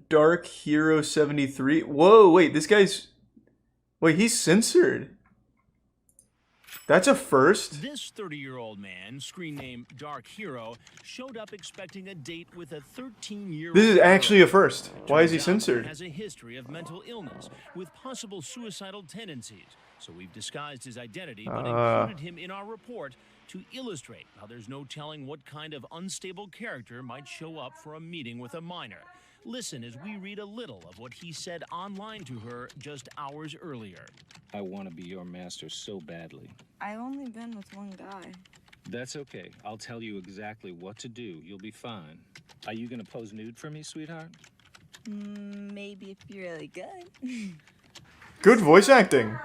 Dark Hero 73. Whoa, wait, this guy's... Wait, he's censored. That's a first? This 30-year-old man, screen name Dark Hero, showed up expecting a date with a 13-year-old. This is actually a first. Why is he censored? He has a history of mental illness with possible suicidal tendencies. So we've disguised his identity, but included him in our report to illustrate how there's no telling what kind of unstable character might show up for a meeting with a minor. Listen as we read a little of what he said online to her just hours earlier. I want to be your master so badly. I've only been with one guy. That's okay. I'll tell you exactly what to do. You'll be fine. Are you going to pose nude for me, sweetheart? Maybe if you're really good. Good voice acting.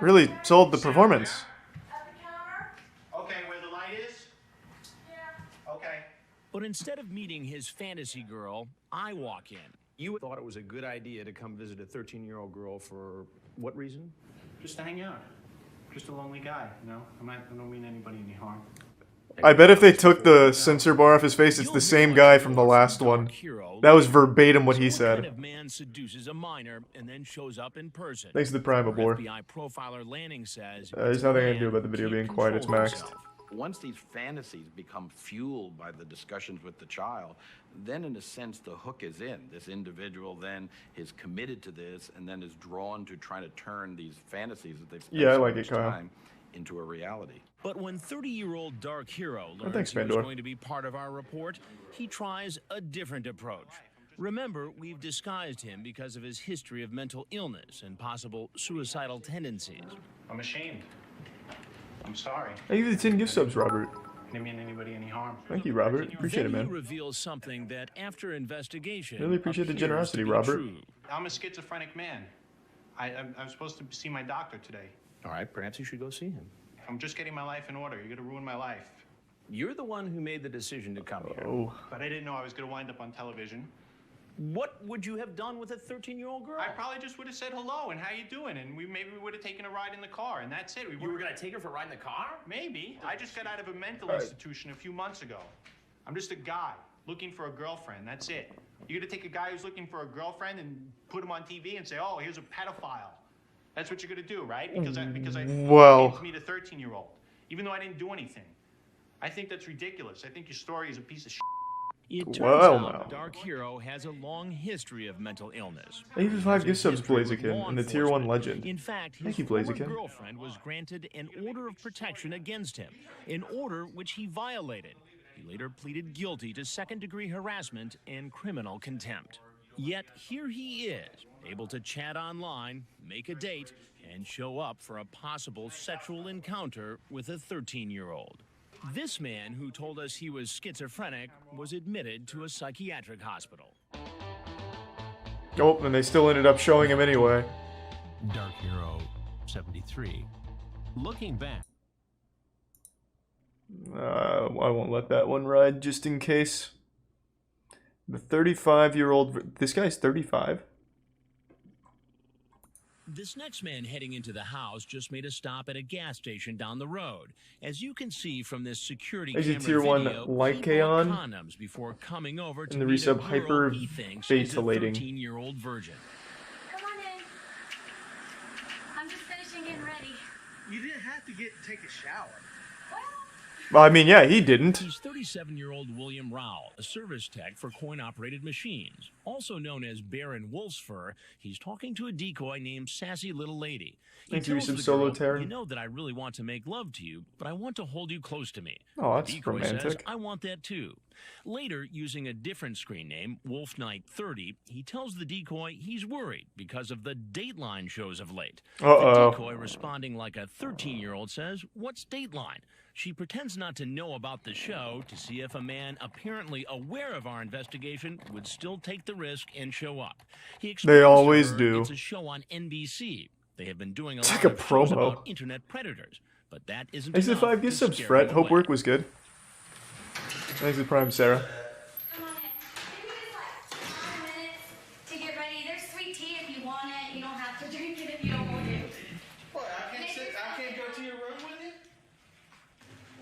Really sold the performance. Okay, where the light is? Yeah. Okay. But instead of meeting his fantasy girl, I walk in. You thought it was a good idea to come visit a 13-year-old girl for what reason? Just to hang out. Just a lonely guy, you know? I don't mean anybody any harm. I bet if they took the censor bar off his face, it's the same guy from the last one. That was verbatim what he said. What kind of man seduces a minor and then shows up in person? Thanks to the Prime Abor. FBI profiler Lanning says There's nothing I can do about the video being quiet, it's maxed. Once these fantasies become fueled by the discussions with the child, then in a sense the hook is in. This individual then is committed to this and then is drawn to trying to turn these fantasies that they've spent so much time into a reality. But when 30-year-old Dark Hero learns he was going to be part of our report, he tries a different approach. Remember, we've disguised him because of his history of mental illness and possible suicidal tendencies. I'm ashamed. I'm sorry. Thank you for the 10 gift subs, Robert. I didn't mean anybody any harm. Thank you, Robert. Appreciate it, man. He reveals something that, after investigation, really appreciate the generosity, Robert. True. I'm a schizophrenic man. I'm supposed to see my doctor today. All right, perhaps you should go see him. I'm just getting my life in order. You're gonna ruin my life. You're the one who made the decision to come here. But I didn't know I was gonna wind up on television. What would you have done with a 13-year-old girl? I probably just would have said hello and how you doing, and maybe we would have taken a ride in the car, and that's it. You were gonna take her for a ride in the car? Maybe. I just got out of a mental institution a few months ago. I'm just a guy looking for a girlfriend. That's it. You're gonna take a guy who's looking for a girlfriend and put him on TV and say, "Oh, here's a pedophile." That's what you're gonna do, right? Because I came to meet a 13-year-old, even though I didn't do anything. I think that's ridiculous. I think your story is a piece of shit. It turns out Dark Hero has a long history of mental illness. Thank you for 5 gift subs, Blaziken, and the Tier 1 Legend. In fact, his former girlfriend was granted an order of protection against him, an order which he violated. He later pleaded guilty to second-degree harassment and criminal contempt. Yet here he is, able to chat online, make a date, and show up for a possible sexual encounter with a 13-year-old. This man, who told us he was schizophrenic, was admitted to a psychiatric hospital. Oh, and they still ended up showing him anyway. Dark Hero 73. Looking back. I won't let that one ride just in case. The 35-year-old... This guy's 35? This next man heading into the house just made a stop at a gas station down the road. As you can see from this security camera Tier 1 video, Lycaon condoms before coming over to and the meet a resub girl he thinks is a hyper-ventilating. 13-year-old virgin. Come on in. I'm just finishing getting ready. You didn't have to take a shower. Well, I mean, yeah, he didn't. He's 37-year-old William Rowell, a service tech for coin-operated machines. Also known as Baron Wolfsfur, he's talking to a decoy named Sassy Little Lady. He tells the girl, "You know that I really want to make love to you, but I want to hold you close to me." Oh, that's the decoy romantic. says, "I want that too." Later, using a different screen name, Wolf Knight 30, he tells the decoy he's worried because of the Dateline shows of late. The decoy, responding like a 13-year-old, says, "What's Dateline?" She pretends not to know about the show to see if a man apparently aware of our investigation would still take the risk and show up. He explains They always to her do. It's a show on NBC. They have been doing a It's lot like a of shows promo. about internet predators, but that isn't Thanks for the enough 5 gift to subs, scare Fred. him Hope away. work was good. Thanks for the Prime, Sarah. Come on in. Give me just like 5 minutes to get ready. There's sweet tea if you want it. You don't have to drink it if you don't want it. What, I can't go to your room with you?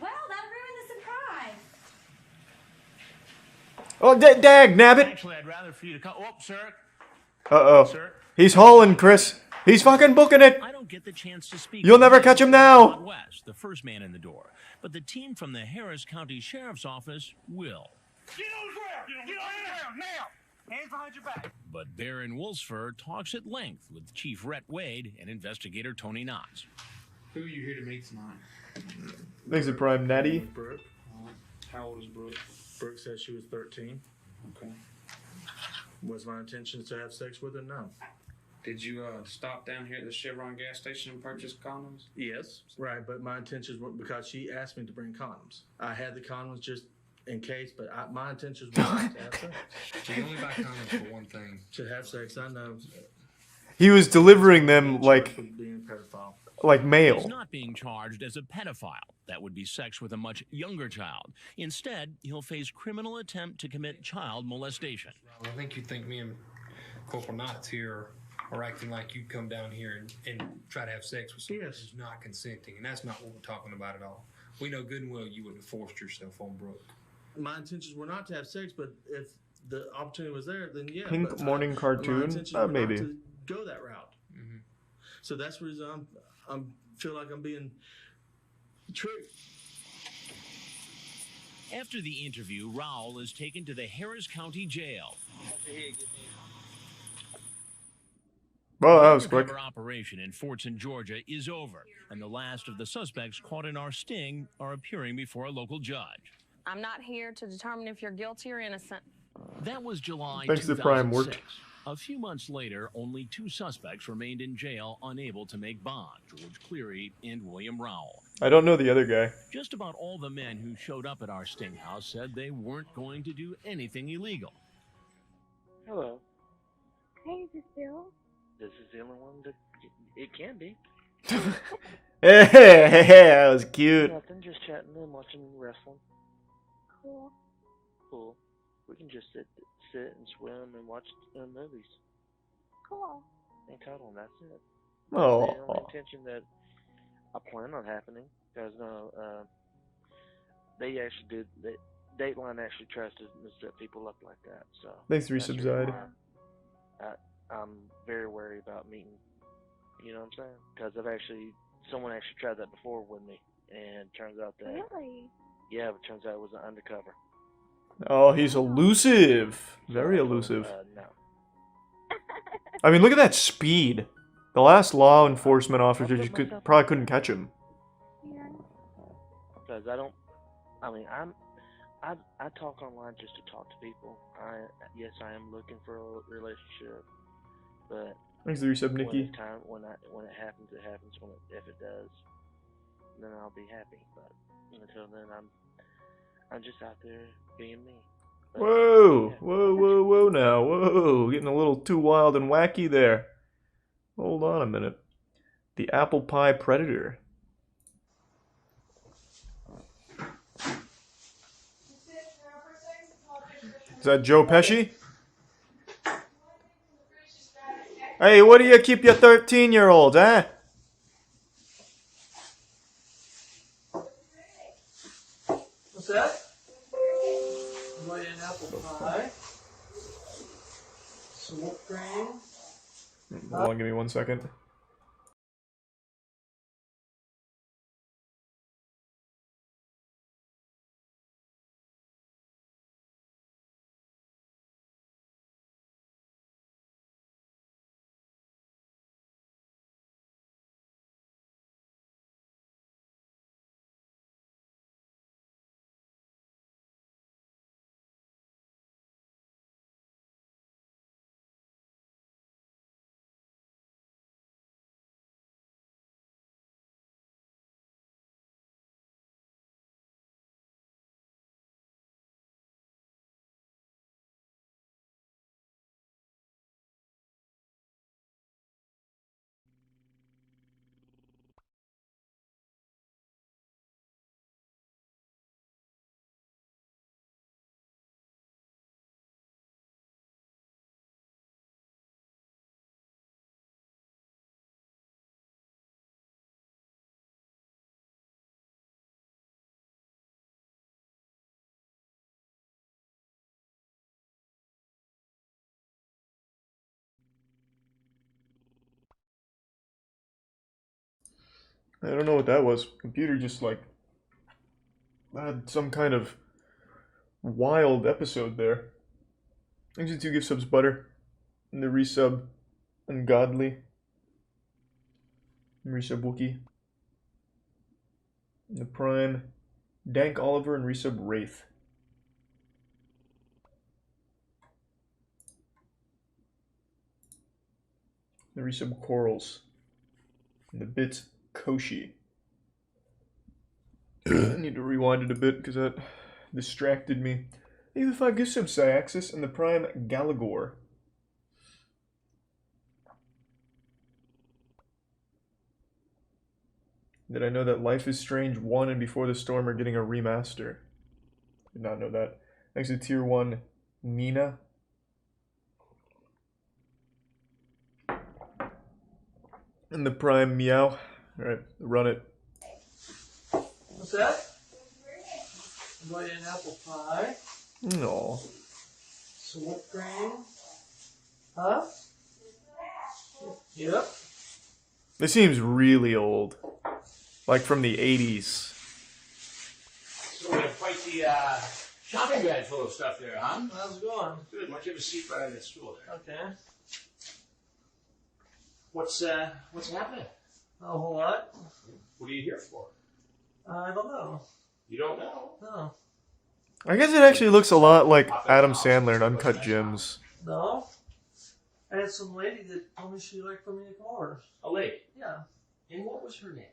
Well, that ruined the surprise. Oh, dag, nabbit. Actually, I'd rather for you to come. Oh, sir. Uh-oh. Sir. He's hauling, Chris. He's fucking booking it. I don't get the chance to speak. You'll never catch him now. Todd West, the first man in the door, but the team from the Harris County Sheriff's Office will. Get on the ground! Get on the ground now! Hands behind your back. But Bear in Wolfsford talks at length with Chief Rhett Wade and investigator Tony Knotts. Who are you here to meet tonight? Thanks to Prime Natty. Brooke. How old is Brooke? Brooke said she was 13. Okay. Was my intention to have sex with her? No. Did you stop down here at the Chevron gas station and purchase condoms? Yes. Right, but my intentions were because she asked me to bring condoms. I had the condoms just in case, but my intentions were not to have sex. You only buy condoms for one thing. To have sex, I know. He was delivering them like being a pedophile. Like He's mail. not being charged as a pedophile. That would be sex with a much younger child. Instead, he'll face criminal attempt to commit child molestation. I think you think me and Corporal Knotts here are acting like you'd come down here and try to have sex with someone who's not consenting, and that's not what we're talking about at all. We know good and well you wouldn't have forced yourself on Brooke. My intentions were not to have sex, but if the opportunity was there, then yeah. Pink morning cartoon? My intentions were Maybe. not to go that route. Mm-hmm. So that's the reason I feel like I'm being tricked. After the interview, Raul is taken to the Harris County Jail. Well, that was The quick. undercover operation in Fortson, Georgia is over, and the last of the suspects caught in our sting are appearing before a local judge. I'm not here to determine if you're guilty or innocent. That was July Thanks to 2006. Prime worked. A few months later, only two suspects remained in jail unable to make bond, George Cleary and William Rowell. I don't know the other guy. Just about all the men who showed up at our sting house said they weren't going to do anything illegal. Hello. Hey, is this Bill? This is the only one that it can be. Hey, that was cute. Nothing, just chatting and watching wrestling. Cool. Cool. We can just sit and swim and watch movies. Cool. And cuddle, and that's it. Oh. The only intention that I plan on happening, because they actually did. Dateline actually tries to set people up like that. So Thanks, that's resubside. why I'm very wary about meeting. You know what I'm saying? Because someone actually tried that before with me, and it turns out that Really? yeah, but it turns out it was an undercover. Oh, he's elusive. Very elusive. No. I mean, look at that speed. The last law enforcement officer just probably couldn't catch him. Yeah. Because I talk online just to talk to people. Yes, I am looking for a relationship, but Thanks to resub, Nikki. when it happens, it happens. If it does, then I'll be happy. But until then, I'm just out there being me. But, Whoa, yeah. whoa now, whoa. Getting a little too wild and wacky there. Hold on a minute. The Apple Pie Predator. Is that Joe Pesci? Hey, what do you keep your 13-year-old, eh? What's that? You want an apple pie? Some whipped cream? Hold on, give me 1 second. I don't know what that was. Computer just like had some kind of wild episode there. Thanks to 2 gift subs, Butter. And the resub, Ungodly. And resub, Wookie. And the Prime, Dank Oliver, and resub, Wraith. The resub, Corals. And the bits, Koshi. I need to rewind it a bit because that distracted me. Thank you for the 5 gift subs, Cyaxis, and the Prime, Galagor. Did I know that Life is Strange 1 and Before the Storm are getting a remaster? Did not know that. Thanks to Tier 1, Nina. And the Prime, Meow. Alright, run it. What's that? I'm going to an apple pie. No. Some whipped cream. Huh? Yep. This seems really old. Like from the 80s. So we have quite the shopping bag full of stuff there, huh? How's it going? Good. Why don't you have a seat right on that stool there? Okay. What's happening? Not a whole lot. What are you here for? I don't know. You don't know? No. I guess it actually looks a lot like Adam Sandler in Uncut Gems. No. I had some lady that told me she'd like for me to come over. A lady? Yeah. And what was her name?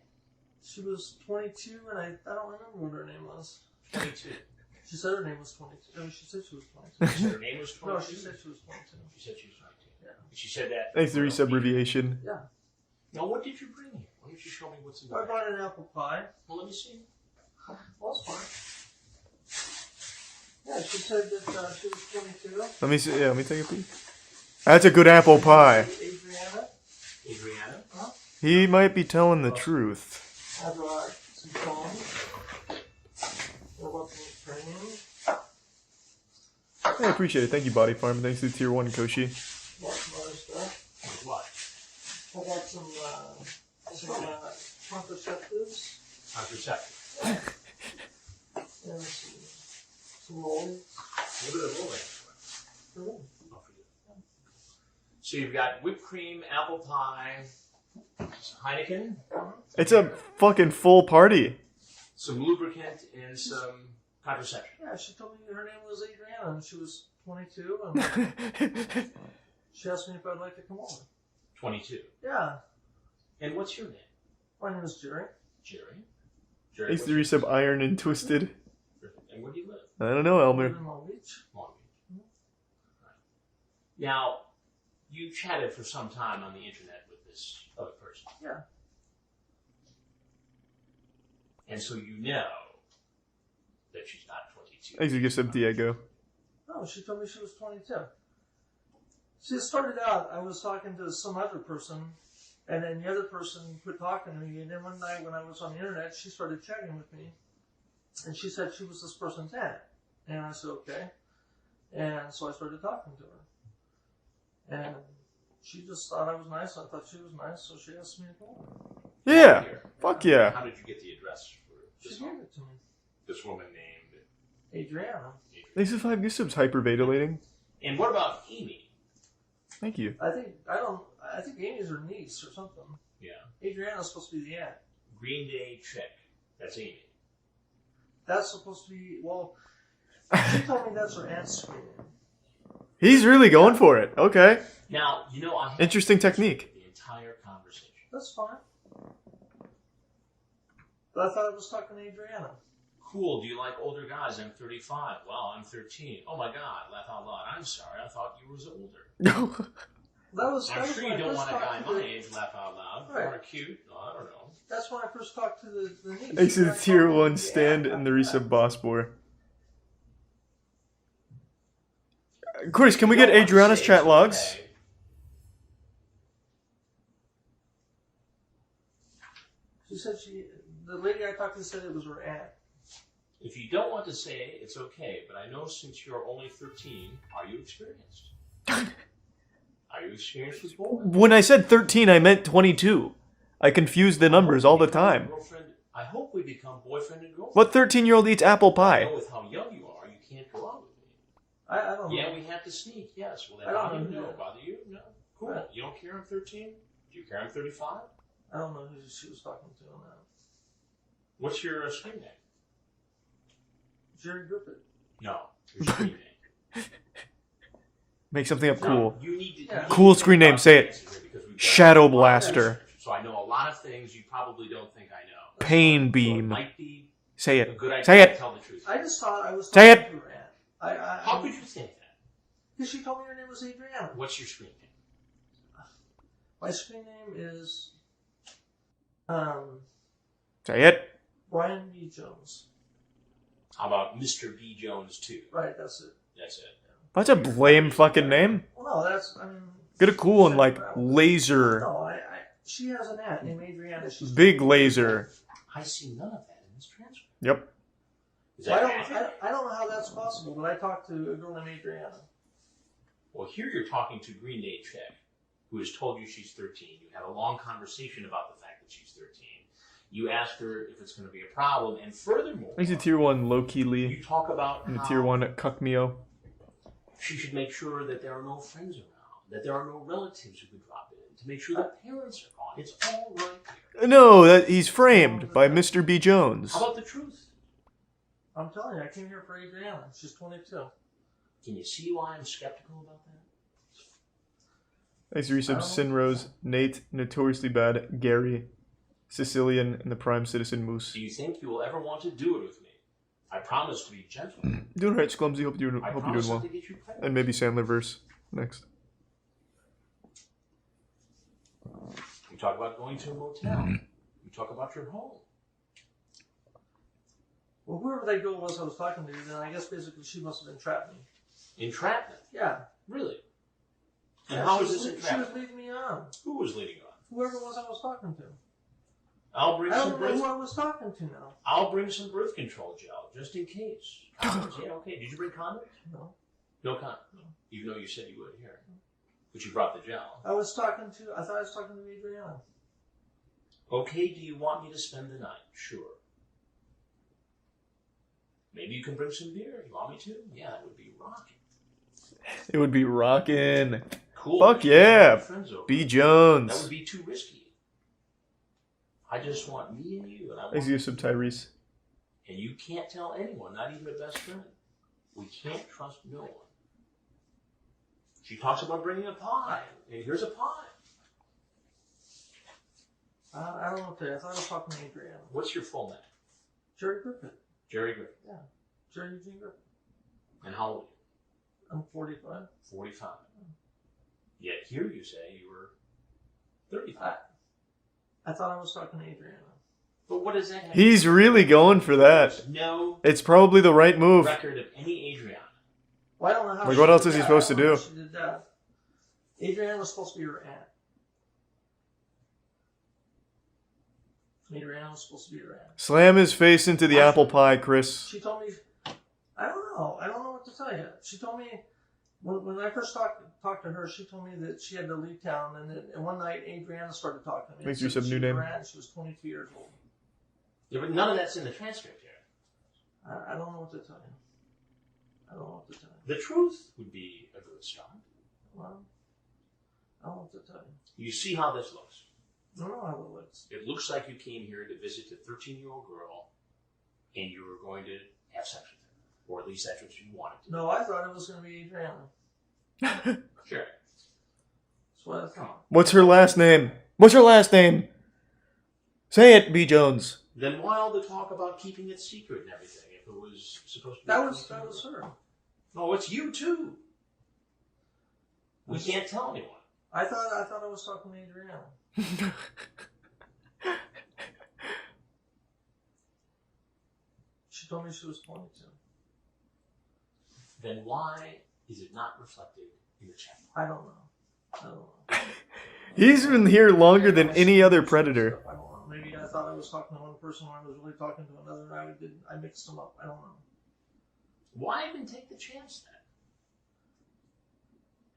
She was 22, and I don't remember what her name was. 22. She said her name was 22. I mean, she said she was 22. She said her name was 22? No, she said she was 22. She said she was 22. Yeah. She said that. Thanks to the abbreviation. Yeah. Now, what did you bring here? Why don't you show me what's in I there? brought an apple pie. Well, let me see. Well, that's fine. Yeah, she said that she was 22. Let me see. Yeah, let me take a peek. That's a good apple pie. Adriana? Adriana? Huh? He might be telling the truth. I brought some phones. What about some cream? I appreciate it. Thank you, Body Farm. Thanks to Tier 1, Koshi. Brought some other stuff. What? I got some contraceptives. Contraceptive. And some rolls. What are the rolling? For me. Oh, for you. So you've got whipped cream, apple pie, Heineken, It's a fucking full party. some lubricant, and some contraception. Yeah, she told me her name was Adriana, and she was 22, and she asked me if I'd like to come over. 22. Yeah. And what's your name? My name is Jerry. Jerry? Jerry. Thanks to resub Iron and Twisted. And where do you live? I don't know, I Elmer. live in Long Beach. Long Beach. Right. Now, you chatted for some time on the internet with this other person. Yeah. And so you know that she's not 22. Thanks to gift sub Diego. No, she told me she was 22. See, it started out, I was talking to some other person, and then the other person quit talking to me, and then one night when I was on the internet, she started chatting with me, and she said she was this person's aunt. And I said, okay. And so I started talking to her. And she just thought I was nice, I thought she was nice, so she asked me to go over. Yeah. Fuck yeah. How did you get the address for this She gave it to me. This woman named Adriana. Thanks to 5 gift subs, hyperventilating. And what about Amy? Thank you. I think Amy's her niece or something. Yeah. Adriana's supposed to be the aunt. Green Day chick. That's Amy. That's supposed to be, well, she told me that's her aunt's screen name. He's really going for it. Okay. Now, you know, I have Interesting technique. the entire conversation. That's fine. But I thought I was talking to Adriana. Cool. Do you like older guys? I'm 35. Wow, I'm 13. Oh my God, laugh out loud. I'm sorry. I thought you was older. I'm sure you don't want a guy my age, laugh out loud. Right. Or cute. No, I don't know. That's when I first talked to the niece. Thanks to the Tier 1 stand and the resub boss boy. Chris, can we get Adriana's chat logs? She said the lady I talked to said it was her aunt. If you don't want to say, it's okay. But I know since you're only 13, are you experienced? Are you experienced with boys? When I said 13, I meant 22. I confuse the numbers all the time. I hope we become boyfriend and girlfriend. What 13-year-old eats apple I know pie? with how young you are, you can't go out with me. I don't know. Yeah, we have to sneak, yes. Will that I don't bother you? know. No. Bother you? No. Cool. You don't care I'm 13? Do you care I'm 35? I don't know who she was talking to on that. What's your screen name? Jerry Griffith. No, your screen name. Make something up cool. You need to, Cool screen name. Say it. Shadow Blaster. So I know a lot of things you probably don't think I know. Pain So it Beam. might be Say a it. good idea Say to it. tell the truth. I just thought I was Say talking it. to her aunt. How could you say that? Because she told me her name was Adriana. What's your screen name? My screen name is Say it. Brian B. Jones. How about Mr. B. Jones too? Right, that's it. That's it. That's a lame fucking name. Well, no, that's, I mean... Get a cool one like Laser. No, she has an aunt named Adriana. She's Big Laser. I see none of that in this transcript. Yep. Is Well, that I don't know how that's possible, but I talked to a girl named Adriana. Well, here you're talking to Green Day Chick, who has told you she's 13. You had a long conversation about the fact that she's 13. You asked her if it's going to be a problem, and furthermore, He's a tier 1 low-key Lee. you talk about And a how tier 1 Cuckmeo. she should make sure that there are no friends around, that there are no relatives who could drop in, to make sure that parents are gone. It's all right here. No, he's framed by Mr. B. Jones. How about the truth? I'm telling you, I came here for Adriana. She's 22. Can you see why I'm skeptical about that? Thanks for resub Sinrose, Nate, Notoriously Bad, Gary, Sicilian, and the Prime Citizen Moose. Do you think you will ever want to do it with me? I promise to be gentle. Doing right, Sclumsy. Hope you're doing promise well. not to get you pregnant. And maybe Sandlerverse next. We talk about going to a motel. We talk about your home. Well, whoever that girl was I was talking to, then I guess basically she must have entrapped me. Entrapment? Yeah. Really? And Yeah, how she is was this She was entrapment? leading me on. Who was leading on? Whoever it was I was talking to. I'll bring I some don't know birth. who I was talking to now. I'll bring some birth control gel just in case. Condoms, yeah, okay. Did you bring condoms? No. No condoms. Even though you said you would here, but you brought the gel. I thought I was talking to Adriana. Okay. Do you want me to spend the night? Sure. Maybe you can bring some beer. You want me to? Yeah, that would be rocking. It would be rockin'. Cool. Fuck yeah. Friends over. B. That Jones. would be too risky. I just want me and you, and I Thanks want for resub Tyrese. And you can't tell anyone, not even a best friend. We can't trust no one. She talks about bringing a pie, and here's a pie. I don't know what to say. I thought I was talking to Adriana. What's your full name? Jerry Griffith. Jerry Griffin. Yeah. Jerry Eugene Griffith. And how old are I'm 45. you? 45. Yet here you say you were 35. I thought I was talking to Adriana. But what does that have He's really going for that. There's no It's probably the right move. record of any Adriana. Well, I don't know how Like, she what else did is he that. supposed to I don't know do? how She did that. Adriana was supposed to be her aunt. Adriana was supposed to be her aunt. Slam his face into the apple pie, Chris. She told me, I don't know what to tell you. She told me, when I first talked to her, she told me that she had to leave town, and one night Adriana started talking to me. Makes and you said some she new was name. her aunt, she was 22 years old. Yeah, but none of that's in the transcript here. I don't know what to tell you. I don't know what to tell you. The truth would be a good start. Well, I don't know what to tell you. You see how this looks. I don't know how it looks. It looks like you came here to visit a 13-year-old girl, and you were going to have sex with her. Or at least that's what you wanted to. No, I thought it was going to be Adriana. Sure. That's what I thought. What's her last name? What's her last name? Say it, B. Jones. Then why all the talk about keeping it secret and everything if it was supposed to be... That was her. No, it's you too. We can't tell anyone. I thought I was talking to Adriana. She told me she was 22. Then why is it not reflected in the chat? I don't know. He's been here longer than any other Predator. I don't know. Maybe I thought I was talking to one person when I was really talking to another, and I mixed them up. I don't know. Why even take the chance then?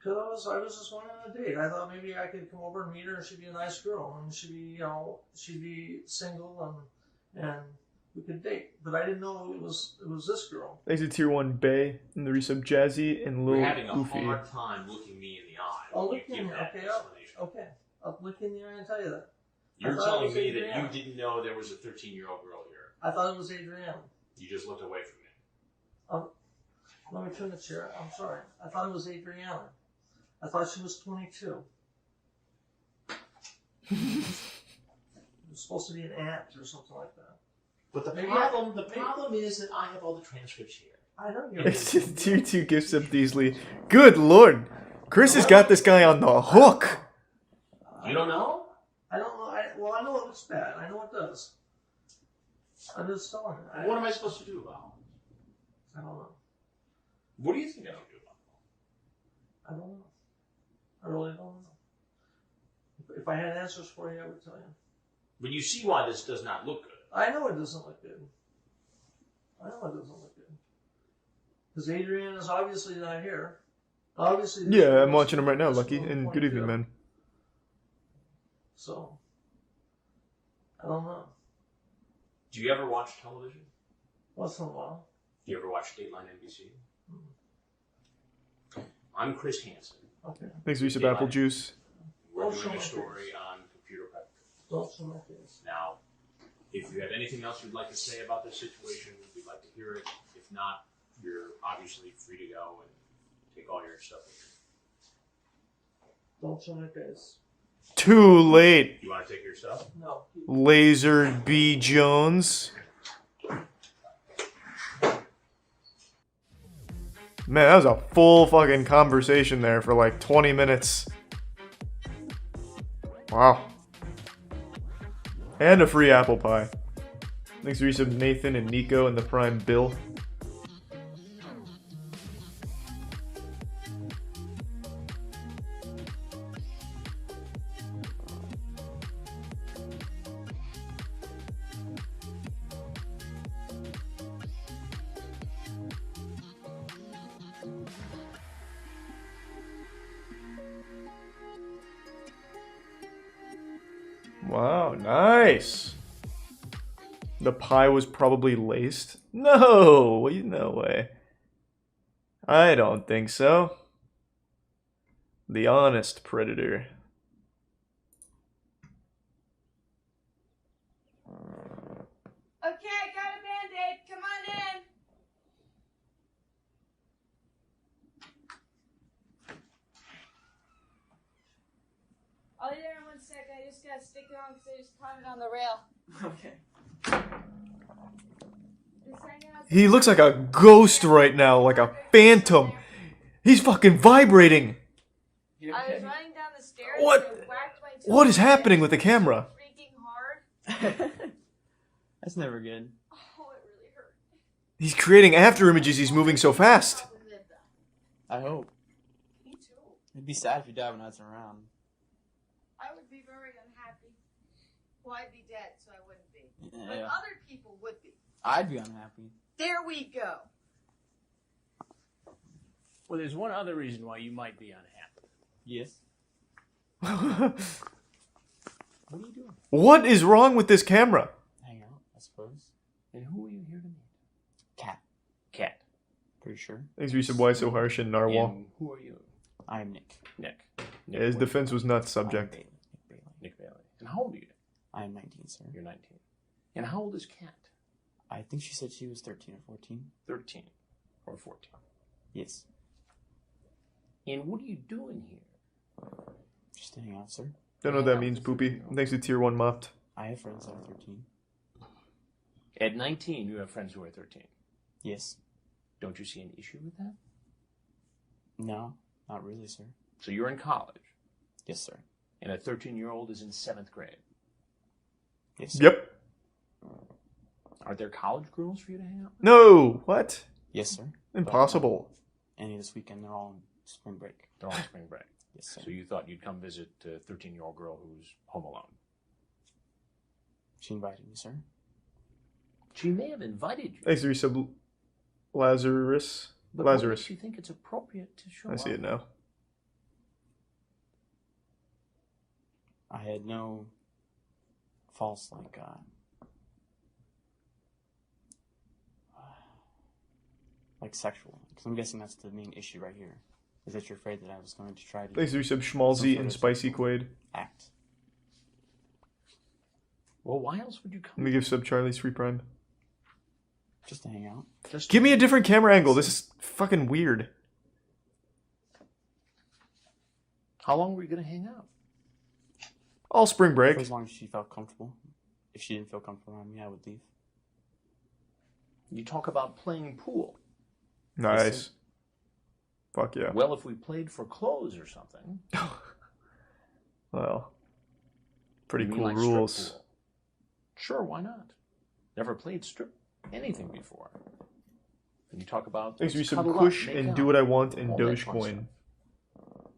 Because I was just going on a date. I thought maybe I could come over and meet her, and she'd be a nice girl, and she'd be, she'd be single, and we could date. But I didn't know it was this girl. Thanks to Tier 1 Bay and the resub Jazzy and Lil You're having a Goofy. hard time looking me in the eye. I'll when look you in give that okay, explanation. okay. I'll look in the eye and tell you that. You're telling me that you didn't know there was a 13-year-old girl here. I thought it was Adrienne. You just looked away from me. Let me turn the chair. I'm sorry. I thought it was Adrienne. I thought she was 22. It was supposed to be an aunt or something like that. But the Maybe problem is that I have all the transcripts here. I know you. Tier 2 gift sub Deasley. Good lord. Chris has got this guy on the hook. You don't know? I don't know. I know it looks bad. I know it does. I'm just telling you. What am I supposed to do about it? I don't know. What do you think I should do about I don't know. I really don't know. If I had answers for you, I would tell you. But you see why this does not look good. I know it doesn't look good. I know it doesn't look good. Because Adrienne is obviously not here. Obviously. Yeah, I'm watching him right now, Lucky. And good evening, man. So, I don't know. Do you ever watch television? Once in a while. Do you ever watch Dateline NBC? I'm Chris Hansen. Okay. Thanks, Resub Apple Juice. We're doing a story on computer predators. Don't show my face. Now, if you have anything else you'd like to say about this situation, we'd like to hear it. If not, you're obviously free to go and take all your stuff with you. Don't show my face. Too late. You want to take your stuff? No. Laser B. Jones. Man, that was a full fucking conversation there for like 20 minutes. Wow. And a free apple pie. Thanks to resub Nathan and Nico and the Prime Bill. Wow, nice. The pie was probably laced? No, no way. I don't think so. The honest predator. Okay, I got a Band-Aid. Come on in. I'll be there in 1 sec. I just gotta stick it on because I just caught it on the rail. Okay. He looks like a ghost right now, like a phantom. He's fucking vibrating. I was running down the stairs. What? And I whacked my toe What is on the happening bench. with the camera? Freaking hard. That's never good. Oh, it really hurt. He's creating after images. He's moving so fast. I hope. Me too. It'd be sad if you died when I was around. I would be very unhappy. Well, I'd be dead, so I wouldn't be. But Yeah. other people would be. I'd be unhappy. There we go. Well, there's one other reason why you might be unhappy. Yes. What are you doing? What is wrong with this camera? Hang out, I suppose. And who are you here to meet? Cat. Cat. Pretty sure. Thanks, Resub. Why so harsh and Narwhal? And who are you? I am Nick. Nick. Yeah, his defense was not subject. Nick Bailey. Nick Bailey. And how old are you? I am 19, sir. You're 19. And how old is Cat? I think she said she was 13 or 14. 13 or 14. Yes. And what are you doing here? Just hanging out, sir. Don't know what that means, Poopy. Thanks to Tier 1 Mopped. I have friends that are 13. At 19, you have friends who are 13. Yes. Don't you see an issue with that? No, not really, sir. So you're in college. Yes, sir. And a 13-year-old is in 7th grade. Yes, sir. Yep. Are there college girls for you to hang out with? No. What? Yes, sir. Impossible. Any this weekend, they're all on spring break. They're on spring break. Yes, sir. So you thought you'd come visit a 13-year-old girl who's home alone. She invited me, sir. She may have invited you. Thanks to Resub Lazarus. But what Lazarus. makes you think it's appropriate to show I see up? it now. I had no false, like sexual. Because I'm guessing that's the main issue right here. Is that you're afraid that I was going to try to... Thanks to Resub Schmalzy and Spicy Quaid. Act. Well, why else would you come? Let me give Sub Charlie's free prime. Just to hang out. Give me a different camera angle. This is fucking weird. How long were you going to hang out? All spring break. For as long as she felt comfortable. If she didn't feel comfortable around me, I would leave. You talk about playing pool. Nice. Fuck yeah. Well, if we played for clothes or something. Well, pretty You mean cool like strip rules. pool? Sure, why not? Never played strip anything before. And you talk about Thanks to let's Resub cuddle up, Kush make and out, Do What I Want and all that fun Dogecoin. stuff.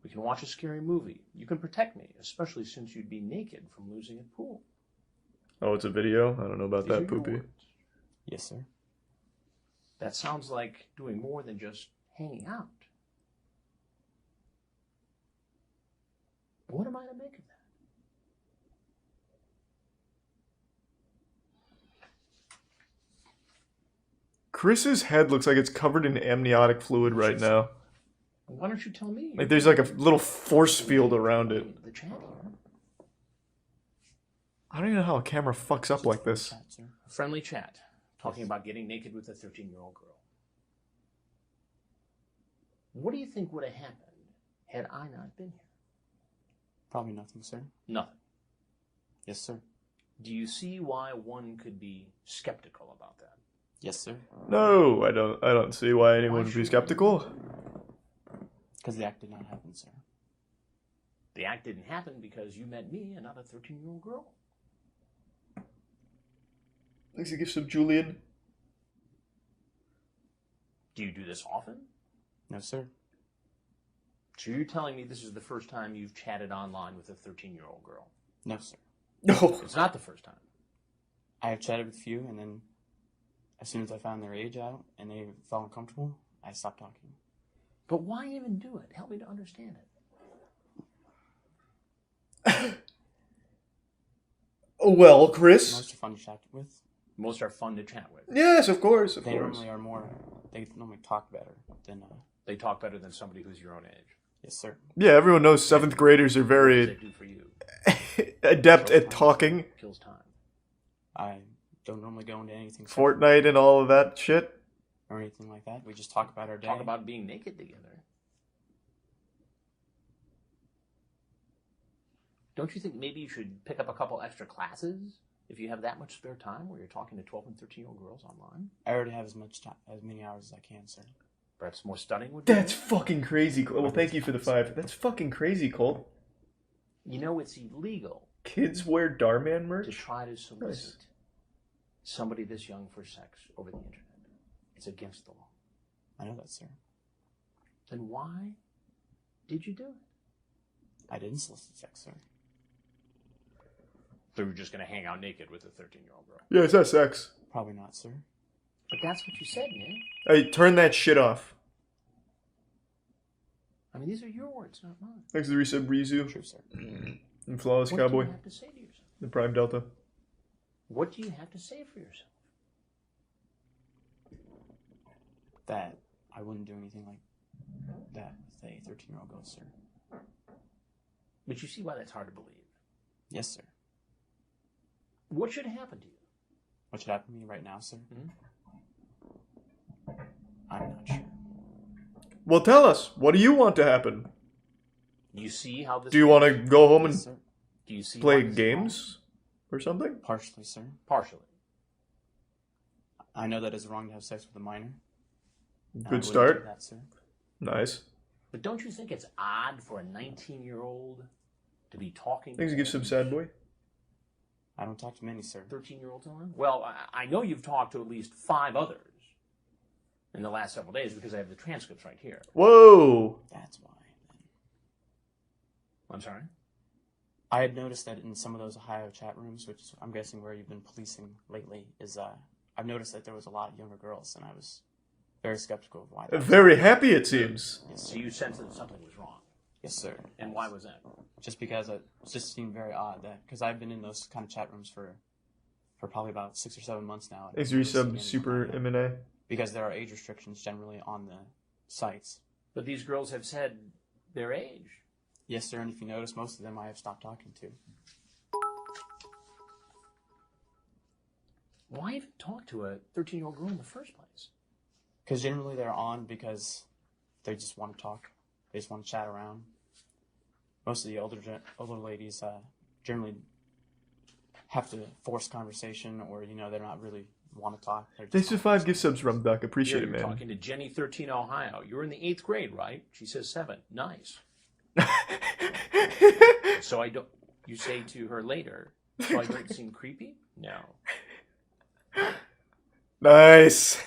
We can watch a scary movie. You can protect me, especially since you'd be naked from losing at pool. Oh, it's a video? I don't know about These are that, your Poopy. words. Yes, sir. That sounds like doing more than just hanging out. What am I to make of that? Chris's head looks like it's covered in amniotic fluid right now. Why don't you tell me? Like there's like a little force field around it. The chat here. I don't even know how a camera fucks up like this. A friendly chat. Talking about getting naked with a 13-year-old girl. What do you think would have happened had I not been here? Probably nothing, sir. Nothing. Yes, sir. Do you see why one could be skeptical about that? Yes, sir. No, I don't see why anyone would be skeptical. Because the act did not happen, sir. The act didn't happen because you met me and not a 13-year-old girl. Thanks to gifts of Julian. Do you do this often? No, sir. So you're telling me this is the first time you've chatted online with a 13-year-old girl? No, sir. No. It's not the first time. I have chatted with a few, and then as soon as I found their age out and they felt uncomfortable, I stopped talking. But why even do it? Help me to understand it. Well, Chris. Most are fun to chat with. Most are fun to chat with. Yes, of course, of They course. normally are more. They normally talk better than. They talk better than somebody who's your own age. Yes, sir. Yeah, everyone knows 7th graders are What does very that do for you? adept at talking. Kills time. I don't normally go into anything. Fortnite and all of that shit. Or anything like that. We just talk about our day. Talk about being naked together. Don't you think maybe you should pick up a couple extra classes if you have that much spare time where you're talking to 12 and 13-year-old girls online? I already have as many hours as I can, sir. Perhaps more studying would be That's good? fucking crazy, Colt. Well, thank you for the 5. That's fucking crazy, Colt. You know, it's illegal Kids wear Darman to merch? try to solicit somebody this young for sex over the internet. It's against the law. I know that, sir. Then why did you do it? I didn't solicit sex, sir. So you were just going to hang out naked with a 13-year-old girl. Yeah, it's not sex. Probably not, sir. But that's what you said, man. Hey, turn that shit off. I mean, these are your words, not mine. Thanks to the resub Rizu. True, sir. And Flawless What Cowboy. do you have to say to yourself? The Prime Delta. What do you have to say for yourself? That I wouldn't do anything like that with a 13-year-old girl, sir. But you see why that's hard to believe. Yes, sir. What should happen to you? What should happen to me right now, sir? Hmm? I'm not sure. Well, tell us. What do you want to happen? You see how this Do you want to go home and Yes, sir. Do you see play why this is wrong? games or something? Partially, sir. Partially. I know that it's wrong to have sex with a minor. and I Good wouldn't do start. that, sir. Nice. But don't you think it's odd for a 19-year-old to be talking Thanks to to give some sad boy. I don't talk to many, sir. 13-year-olds online? Well, I know you've talked to at least 5 others in the last several days because I have the transcripts right here. Whoa. That's why. I'm sorry? I had noticed that in some of those Ohio chat rooms, which I'm guessing where you've been policing lately, is I've noticed that there was a lot of younger girls, and I was very skeptical of why. Very happy, it seems. So you sensed that something was wrong. Yes, sir. And why was that? just because it just seemed very odd that because I've been in those kind of chat rooms for probably about 6 or 7 months now. Thanks for resub, Super M&A. Because there are age restrictions generally on the sites. But these girls have said their age. Yes, sir, and if you notice, most of them I have stopped talking to. Why even talk to a 13-year-old girl in the first place? Because generally they're on because they just want to talk. They just want to chat around. Most of the older ladies generally have to force conversation, or they're not really want to talk. Thanks for 5 gift subs, Rumduck. Appreciate it, man. You're talking to Jenny, 13, Ohio. You're in the 8th grade, right? She says 7. Nice. So I don't. You say to her later, "So I don't seem creepy?" No. Nice.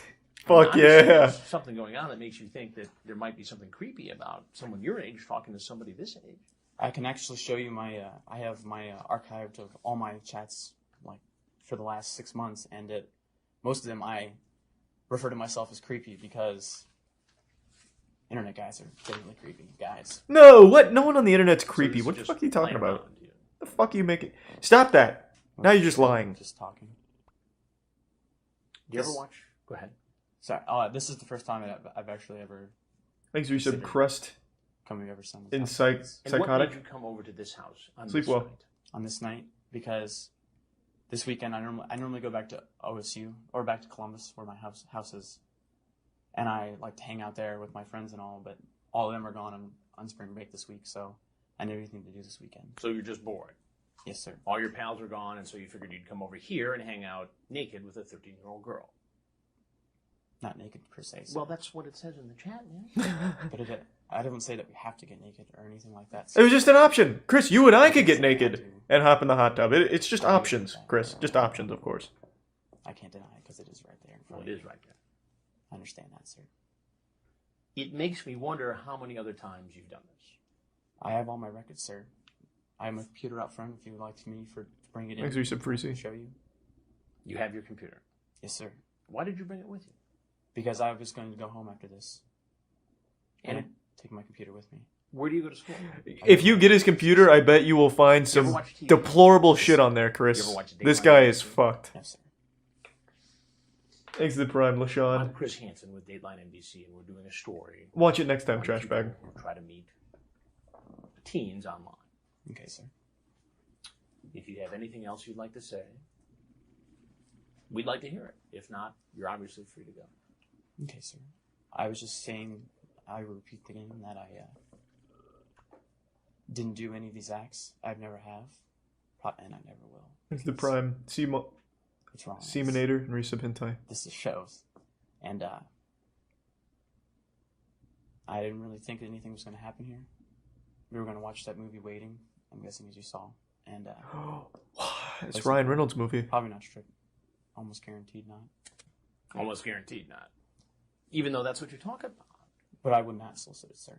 Fuck yeah. There's something going on that makes you think that there might be something creepy about someone your age talking to somebody this age. I can actually show you my. I have my archived of all my chats, like for the last 6 months, and most of them I refer to myself as creepy because internet guys are genuinely creepy guys. No, what? No one on the internet's creepy. So what the fuck are you talking about? Around, The fuck are you making? Stop that. Now you're just lying. Just talking. Do you ever watch? Go ahead. Sorry, this is the first time I've actually ever. Thanks for resub, Crust. Coming over some. In And psychotic. what made you come over to this house on Sleep this well. night? On this night because this weekend I normally go back to OSU or back to Columbus where my house is, and I like to hang out there with my friends and all, but all of them are gone on spring break this week, so I need anything to do this weekend. So you're just bored. Yes, sir. All your pals are gone, and so you figured you'd come over here and hang out naked with a 13-year-old girl. Not naked per se. So. Well, that's what it says in the chat, man. But I don't say that we have to get naked or anything like that. It was just an option. Chris, you and I could get naked and hop in the hot tub. It's just options, Chris. Just options, of course. I can't deny it because it is right there in Well, front it of is you. right there. I understand that, sir. It makes me wonder how many other times you've done this. I have all my records, sir. I have my computer out front if you would like me to bring it in. Thanks for resub, Freezy. Show you. You have your computer. Yes, sir. Why did you bring it with you? Because I was going to go home after this. And And take my computer with me. where do you go to school? If you get his computer, I bet you will find You ever some watch TV? deplorable shit on there, You Chris. ever watch This Dateline guy is NBC? fucked. Yes, sir. Thanks to the Prime, I'm LaShawn. Chris Hansen with Dateline NBC, and we're doing a story. Watch it next time, on trash people bag. who try to meet teens online. Okay, sir. If you have anything else you'd like to say, we'd like to hear it. If not, you're obviously free to go. Okay, sir. I was just saying, I will repeat again that I didn't do any of these acts. I've never have, and I never will. Thanks to the Prime. What's wrong? Seminator and resub hentai. This is shows, and I didn't really think anything was going to happen here. We were going to watch that movie Waiting, I'm guessing, as you saw, and It's Ryan Reynolds' movie. probably not strict. Almost guaranteed not. Almost guaranteed not. Even though that's what you're talking about. But I would not solicit it, sir.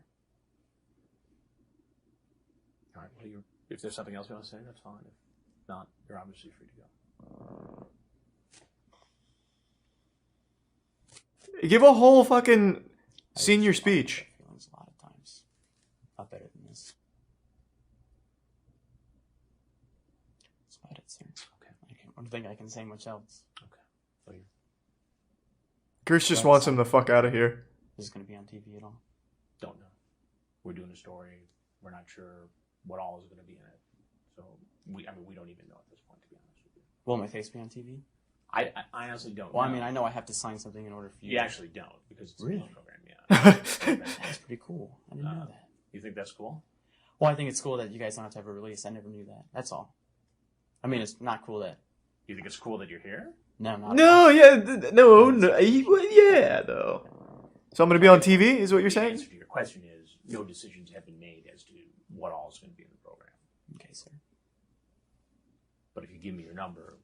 All right, well, if there's something else you want to say, that's fine. If not, you're obviously free to go. Give a whole fucking senior speech. Feelings a lot of times. Not better than this. That's about it, sir. Okay. I don't think I can say much else. Okay. So you're Chris just wants him the fuck out of here. Is it going to be on TV at all? don't know. We're doing a story. We're not sure what all is going to be in it. So we don't even know at this point, to be honest with you. Will my face be on TV? I honestly don't. Well, know. I mean, I know I have to sign something in order for you. You actually don't because it's a Really? news program. Yeah. That's pretty cool. I didn't know that. You think that's cool? Well, I think it's cool that you guys don't have to have a release. I never knew that. That's all. I mean, it's not cool that. You think it's cool that you're here? No, not No, yeah, no, yeah, though. So I'm gonna be on TV, is what you're The saying? answer to your question is no decisions have been made as to what all is going to be in the program. Okay, sir. But if you give me your number,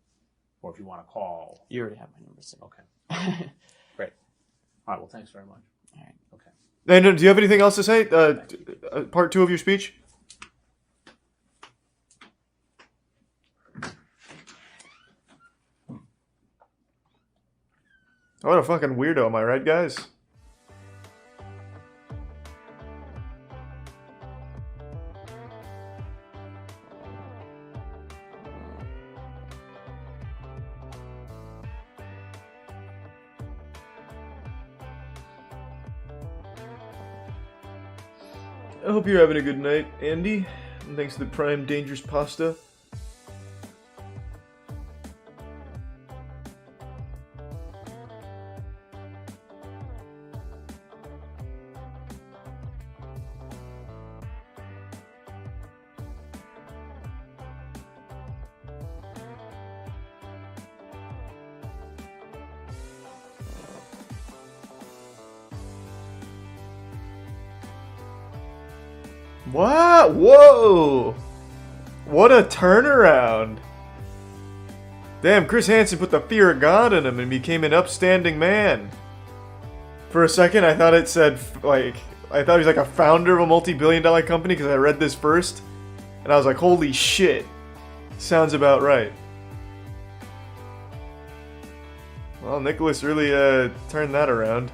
or if you want to call, You already have my number, sir. okay, great. All right. Well, thanks very much. All right. Okay. And do you have anything else to say? Part 2 of your speech? What a fucking weirdo, am I right, guys? I hope you're having a good night, Andy. And thanks to the Prime Dangerous Pasta. What? Whoa! What a turnaround! Damn, Chris Hansen put the fear of God in him and became an upstanding man. For a second, I thought it said, like, I thought he was like a founder of a multi-billion-dollar company because I read this first. And I was like, holy shit. Sounds about right. Well, Nicholas really turned that around.